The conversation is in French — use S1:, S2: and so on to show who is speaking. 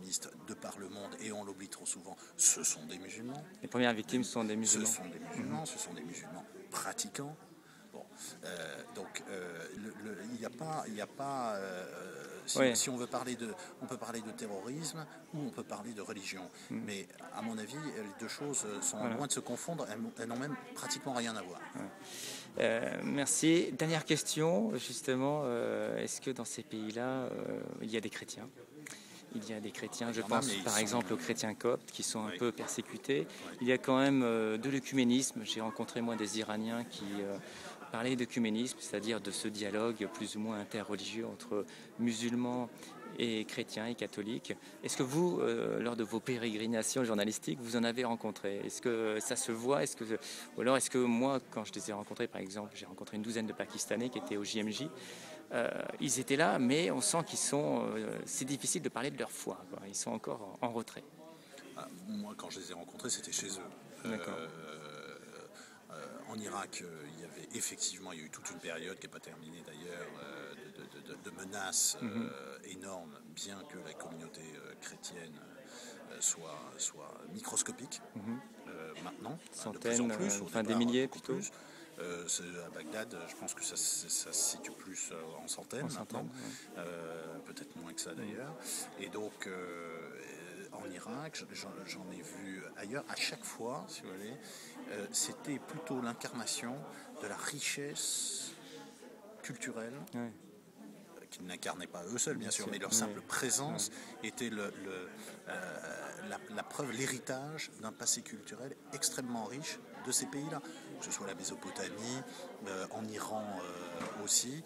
S1: islamistes de par le monde, et on l'oublie trop souvent, ce sont des musulmans.
S2: Les premières victimes sont des musulmans.
S1: Ce sont des musulmans, ce sont des musulmans pratiquants. Bon, donc il n'y a pas si on veut parler on peut parler de terrorisme ou on peut parler de religion. Mais à mon avis, les deux choses sont loin de se confondre, elles n'ont même pratiquement rien à voir.
S2: Merci. Dernière question, justement, est-ce que dans ces pays-là, il y a des chrétiens ? Il y a des chrétiens, je pense par exemple aux chrétiens coptes qui sont un peu persécutés. Il y a quand même de l'œcuménisme. J'ai rencontré moi des Iraniens qui parlaient d'œcuménisme, c'est-à-dire de ce dialogue plus ou moins interreligieux entre musulmans et chrétiens et catholiques. Est-ce que vous, lors de vos pérégrinations journalistiques, vous en avez rencontré? Est-ce que ça se voit? Ou alors est-ce que moi, quand je les ai rencontrés, par exemple, j'ai rencontré une douzaine de Pakistanais qui étaient au JMJ, ils étaient là, mais on sent qu'ils sont... c'est difficile de parler de leur foi, quoi. Ils sont encore en retrait.
S1: Moi, quand je les ai rencontrés, c'était chez eux. En Irak, il y a eu toute une période qui n'est pas terminée d'ailleurs, de menaces énormes, bien que la communauté chrétienne soit microscopique. Maintenant,
S2: Centaines,
S1: de plus en plus,
S2: enfin des milliers plutôt.
S1: Plus. À Bagdad, je pense que ça se situe plus en centaines maintenant, peut-être moins que ça d'ailleurs. Et donc, en Irak, j'en ai vu ailleurs. À chaque fois, si vous voulez, c'était plutôt l'incarnation de la richesse culturelle, qu'ils n'incarnaient pas eux seuls, bien sûr, mais leur simple présence était la preuve, l'héritage d'un passé culturel extrêmement riche de ces pays-là, que ce soit la Mésopotamie, en Iran aussi.